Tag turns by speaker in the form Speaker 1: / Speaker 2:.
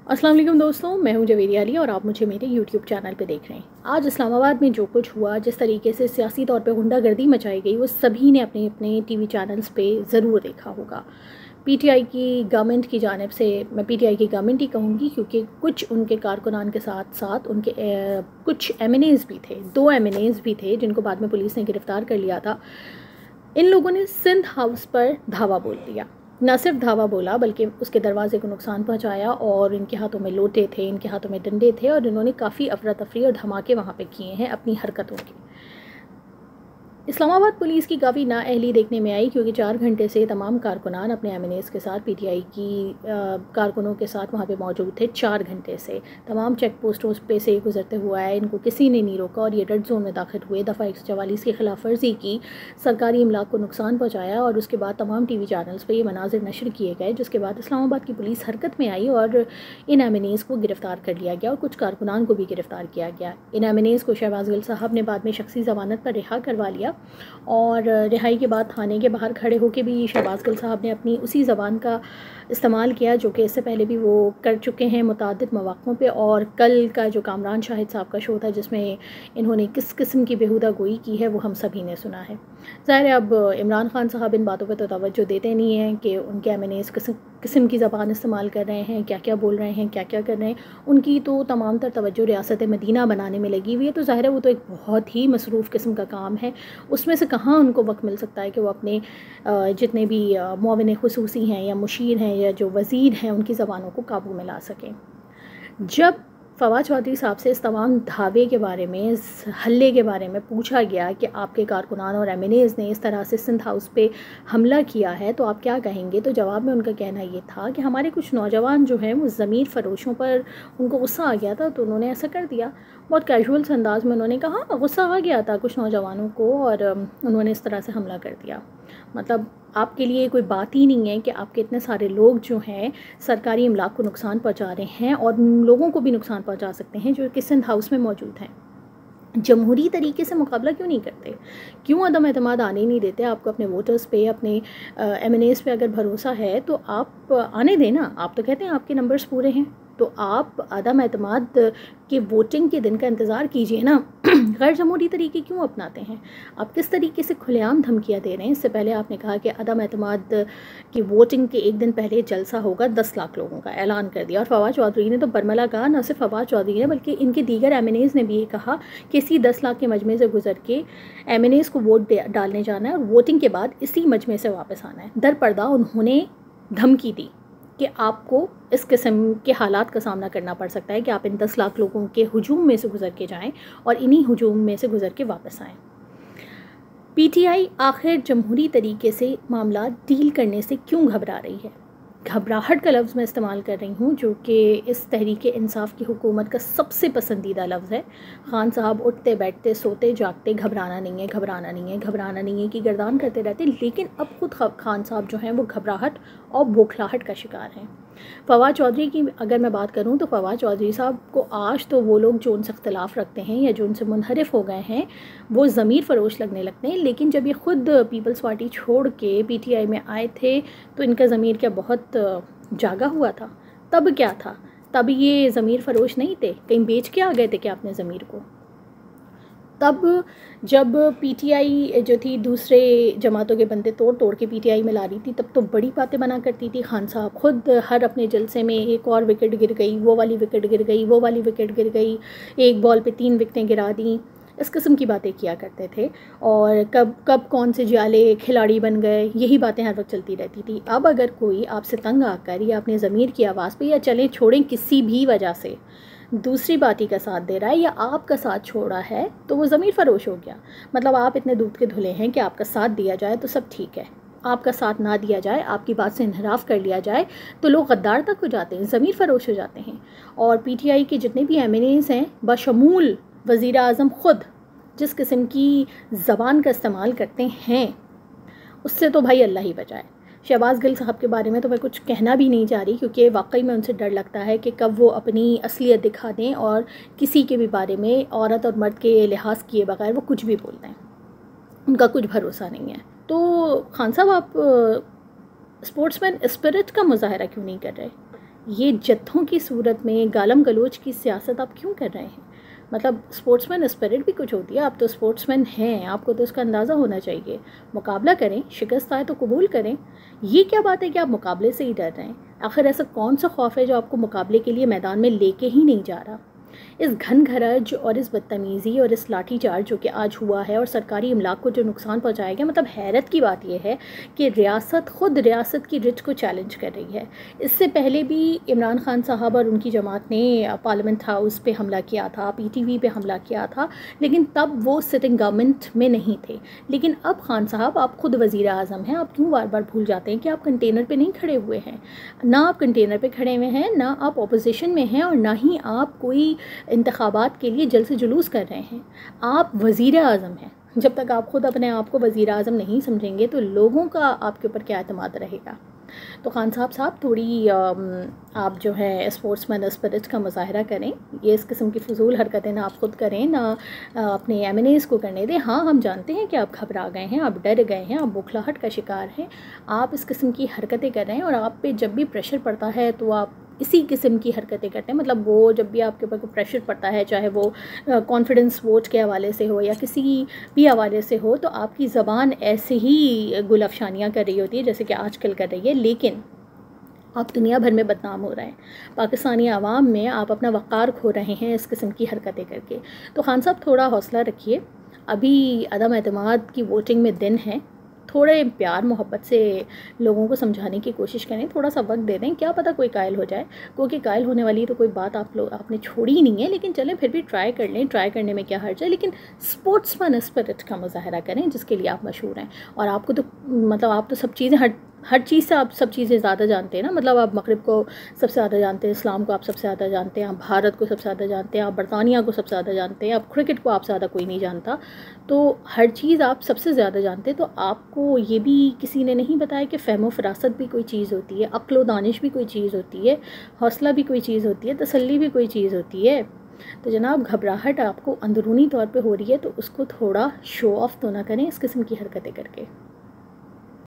Speaker 1: अस्सलाम वालेकुम दोस्तों, मैं हूं जवेरिया अली और आप मुझे मेरे YouTube चैनल पे देख रहे हैं। आज इस्लामाबाद में जो कुछ हुआ, जिस तरीके से सियासी तौर पे गुंडागर्दी मचाई गई, वो सभी ने अपने अपने टीवी चैनल्स पे ज़रूर देखा होगा। पीटीआई की गवर्नमेंट की जानिब से, मैं पीटीआई की गवर्नमेंट ही कहूँगी क्योंकि कुछ उनके कारकुनान के साथ साथ उनके कुछ एमएनएज़ भी थे, 2 एमएनएज़ भी थे जिनको बाद में पुलिस ने गिरफ़्तार कर लिया था। इन लोगों ने सिंध हाउस पर धावा बोल दिया। न सिर्फ धावा बोला बल्कि उसके दरवाजे को नुकसान पहुंचाया और इनके हाथों में लोटे थे, इनके हाथों में डंडे थे और इन्होंने काफ़ी अफरा तफरी और धमाके वहाँ पे किए हैं अपनी हरकतों के। इस्लामाबाद पुलिस की काफ़ी नाअहली देखने में आई क्योंकि 4 घंटे से तमाम कारकुनान अपने एमएनएज़ के साथ पीटीआई की कारकुनों के साथ वहाँ पे मौजूद थे। 4 घंटे से तमाम चेक पोस्टों पे से गुजरते हुए आए, इनको किसी ने नहीं रोका और ये रेड जोन में दाखिल हुए, दफ़ा 144 की खिलाफ वर्जी की, सरकारी इमलाक को नुकसान पहुँचाया और उसके बाद तमाम टीवी चैनल्स पर ये मनाजिर नशर किए गए, जिसके बाद इस्लामाबाद की पुलिस हरकत में आई और इन एमएनएज़ को गिरफ़्तार कर लिया गया और कुछ कारकुनान को भी गिरफ़्तार किया गया। इन एमएनएज़ को शहबाज गिल साहब ने बाद में शख्सी ज़मानत पर रिहा करवा लिया और रिहाई के बाद थाने के बाहर खड़े होकर भी शहबाज गिल साहब ने अपनी उसी ज़बान का इस्तेमाल किया जो कि इससे पहले भी वो कर चुके हैं मुताद्दिद मौक़ों पे। और कल का जो कामरान शाहिद साहब का शो था जिसमें इन्होंने किस किस्म की बेहुदा गोई की है वो हम सभी ने सुना है। ज़ाहिर है अब इमरान खान साहब इन बातों पे तो तवज्जो देते नहीं हैं कि उनके एमएनएज़ किस्म की ज़बान इस्तेमाल कर रहे हैं, क्या क्या बोल रहे हैं, क्या क्या कर रहे हैं। उनकी तो तमाम तर तवज्जो रियासत मदीना बनाने में लगी हुई है, तो ज़ाहिर है वो तो एक बहुत ही मसरूफ़ किस्म का काम है। उसमें से कहाँ उनको वक्त मिल सकता है कि वो अपने जितने भी मुआविन खुसूसी हैं या मुशीर हैं या जो वज़ीर हैं उनकी ज़बानों को काबू में ला सकें। जब फवाद चौधरी साहब से इस तमाम धावे के बारे में, इस हल्ले के बारे में पूछा गया कि आपके कारकुनान और एमएनएज़ ने इस तरह से सिंध हाउस पे हमला किया है तो आप क्या कहेंगे, तो जवाब में उनका कहना ये था कि हमारे कुछ नौजवान जो हैं वो ज़मीर फ़रोशों पर उनको गुस्सा आ गया था तो उन्होंने ऐसा कर दिया। बहुत कैजुअल से अंदाज़ में उन्होंने कहा गुस्सा आ गया था कुछ नौजवानों को और उन्होंने इस तरह से हमला कर दिया। मतलब आपके लिए कोई बात ही नहीं है कि आपके इतने सारे लोग जो हैं सरकारी इमलाक को नुकसान पहुंचा रहे हैं और उन लोगों को भी नुकसान पहुंचा सकते हैं जो कि सिंध हाउस में मौजूद हैं। जमहूरी तरीके से मुकाबला क्यों नहीं करते, क्यों अदम एतमाद आने नहीं देते? आपको अपने वोटर्स पे, अपने एमएनएज़ पे अगर भरोसा है तो आप आने दें ना। आप तो कहते हैं आपके नंबर्स पूरे हैं, तो आप अदम एतमाद के वोटिंग के दिन का इंतज़ार कीजिए ना। गैर जमहूरी तरीके क्यों अपनाते हैं? आप किस तरीके से खुलेआम धमकियाँ दे रहे हैं? इससे पहले आपने कहा कि अदम एतमाद की वोटिंग के एक दिन पहले जलसा होगा, 10 लाख लोगों का ऐलान कर दिया। और फवाद चौधरी ने तो बरमला कहा, न सिर्फ फवाद चौधरी ने बल्कि इनके दीगर एमएनएज़ ने भी ये कहा कि इसी 10 लाख के मजमे से गुजर के एमएनएज़ को वोट डालने जाना है और वोटिंग के बाद इसी मजमे से वापस आना है। दर पर्दा उन्होंने धमकी दी कि आपको इस किस्म के हालात का सामना करना पड़ सकता है कि आप इन 10 लाख लोगों के हुजूम में से गुजर के जाएं और इन्हीं हुजूम में से गुजर के वापस आएँ। पीटीआई आखिर जमहूरी तरीके से मामला डील करने से क्यों घबरा रही है? घबराहट का लफ्ज़ मैं इस्तेमाल कर रही हूँ जो कि इस तहरीक इंसाफ की हुकूमत का सबसे पसंदीदा लफ्ज़ है। खान साहब उठते बैठते सोते जागते घबराना नहीं है, घबराना नहीं है, घबराना नहीं है कि गर्दान करते रहते, लेकिन अब खुद खान साहब जो हैं वो घबराहट और बौखलाहट का शिकार हैं। फवाद चौधरी की अगर मैं बात करूं तो फवाद चौधरी साहब को आज तो वो लोग जो उनसे इख्तलाफ रखते हैं या जो उनसे मुनहरिफ हो गए हैं वो ज़मीर फ़रोश लगने लगते हैं, लेकिन जब ये ख़ुद पीपल्स पार्टी छोड़ के पीटीआई में आए थे तो इनका ज़मीर क्या बहुत जागा हुआ था? तब क्या था? तब ये ज़मीर फ़रोश नहीं थे? कहीं बेच के आ गए थे क्या अपने ज़मीर को? तब जब पीटीआई जो थी दूसरे जमातों के बंदे तोड़ तोड़ के पीटीआई में ला रही थी तब तो बड़ी बातें बना करती थी। खान साहब खुद हर अपने जलसे में एक और विकेट गिर गई, वो वाली विकेट गिर गई, वो वाली विकेट गिर गई, एक बॉल पे 3 विकेटें गिरा दी, इस किस्म की बातें किया करते थे। और कब कब कौन से जाले खिलाड़ी बन गए, यही बातें हर वक्त चलती रहती थी। अब अगर कोई आपसे तंग आकर या अपने ज़मीर की आवाज़ पे या चलें छोड़ें किसी भी वजह से दूसरी पार्टी का साथ दे रहा है या आपका साथ छोड़ा है तो वो ज़मीर फ़रोश हो गया। मतलब आप इतने दूध के धुले हैं कि आपका साथ दिया जाए तो सब ठीक है, आपका साथ ना दिया जाए, आपकी बात से इन्हराफ कर लिया जाए तो लोग गद्दार तक हो जाते हैं, ज़मीर फ़रोश हो जाते हैं। और पीटीआई के जितने भी एमएनएज़ हैं बशमूल वज़ीर आज़म ख़ुद जिस किस्म की ज़बान का इस्तेमाल करते हैं उससे तो भाई अल्लाह ही बचाए। शहबाज गिल साहब के बारे में तो मैं कुछ कहना भी नहीं चाह रही क्योंकि वाकई में उनसे डर लगता है कि कब वो अपनी असलियत दिखा दें और किसी के भी बारे में औरत और मर्द के लिहाज किए बगैर वो कुछ भी बोल दें, उनका कुछ भरोसा नहीं है। तो खान साहब आप स्पोर्ट्समैन स्पिरिट का मुजाहरा क्यों नहीं कर रहे? ये जत्थों की सूरत में गालम गलोच की सियासत आप क्यों कर रहे हैं? मतलब स्पोर्ट्समैन स्पिरिट भी कुछ होती है, आप तो स्पोर्ट्समैन हैं, आपको तो इसका अंदाज़ा होना चाहिए। मुकाबला करें, शिकस्त आए तो कबूल करें। ये क्या बात है कि आप मुकाबले से ही डर रहे हैं? आखिर ऐसा कौन सा खौफ है जो आपको मुकाबले के लिए मैदान में लेके ही नहीं जा रहा? इस घनघरज और इस बदतमीज़ी और इस लाठीचार्ज जो कि आज हुआ है और सरकारी इमलाक को जो नुकसान पहुंचाया गया, मतलब हैरत की बात यह है कि रियासत ख़ुद रियासत की रिच को चैलेंज कर रही है। इससे पहले भी इमरान खान साहब और उनकी जमात ने पार्लियामेंट हाउस पे हमला किया था, PTV पे हमला किया था, लेकिन तब वो सिटिंग गवर्नमेंट में नहीं थे। लेकिन अब खान साहब आप खुद वज़ीर आज़म हैं, आप क्यों बार बार भूल जाते हैं कि आप कंटेनर पे नहीं खड़े हुए हैं? ना आप कंटेनर पे खड़े हुए हैं, ना आप अपोजिशन में हैं, और ना ही आप कोई इंतखाबात के लिए जल्द से जुलूस कर रहे हैं। आप वज़ीर आज़म हैं। जब तक आप ख़ुद अपने आप को वज़ीर आज़म नहीं समझेंगे तो लोगों का आपके ऊपर क्या एतमाद रहेगा? तो खान साहब थोड़ी आप जो है स्पोर्ट्समैन स्पिरिट का मुजाहरा करें। ये इस किस्म की फ़ुज़ूल हरकतें ना आप ख़ुद करें, ना अपने MNAs को करने दें। हाँ, हम जानते हैं कि आप घबरा गए हैं, आप डर गए हैं, आप बौखलाहट का शिकार हैं, आप इस किस्म की हरकतें कर रहे हैं, और आप पे जब भी प्रेशर पड़ता है तो आप इसी किस्म की हरकतें करते हैं। मतलब वो जब भी आपके ऊपर कोई प्रेशर पड़ता है, चाहे वो कॉन्फिडेंस वोट के हवाले से हो या किसी भी हवाले से हो, तो आपकी ज़बान ऐसे ही गुलअफ़शानियाँ कर रही होती है जैसे कि आजकल कर रही है। लेकिन आप दुनिया भर में बदनाम हो रहे हैं, पाकिस्तानी आवाम में आप अपना वक़ार खो रहे हैं इस किस्म की हरकतें करके। तो खान साहब थोड़ा हौसला रखिए, अभी अदम एतमाद की वोटिंग में दिन है। थोड़े प्यार मोहब्बत से लोगों को समझाने की कोशिश करें, थोड़ा सा वक्त दे दें, क्या पता कोई कायल हो जाए। क्योंकि कायल होने वाली तो कोई बात आपने छोड़ी ही नहीं है, लेकिन चलें फिर भी ट्राई कर लें, ट्राई करने में क्या हर्ज है। लेकिन स्पोर्ट्समैन स्पिरिट का मुजाहरा करें जिसके लिए आप मशहूर हैं। और आपको तो मतलब आप तो सब चीज़ें हर चीज़ से आप सब चीज़ें ज़्यादा जानते हैं ना। मतलब आप मगरिब को सबसे ज़्यादा जानते हैं, इस्लाम को आप सबसे ज़्यादा जानते हैं, आप भारत को सबसे ज़्यादा जानते हैं, आप बरतानिया को सबसे ज़्यादा जानते हैं, आप क्रिकेट को आप ज़्यादा कोई नहीं जानता। तो हर चीज़ आप सबसे ज़्यादा जानते हैं। तो आपको ये भी किसी ने नहीं बताया कि फ़हम व फ़रासत भी कोई चीज़ होती है, अक्ल व दानिश भी कोई चीज़ होती है, हौसला भी कोई चीज़ होती है, तसल्ली भी कोई चीज़ होती है। तो जनाब, घबराहट आपको अंदरूनी तौर पे हो रही है तो उसको थोड़ा शो ऑफ तो ना करें इस किस्म की हरकतें करके।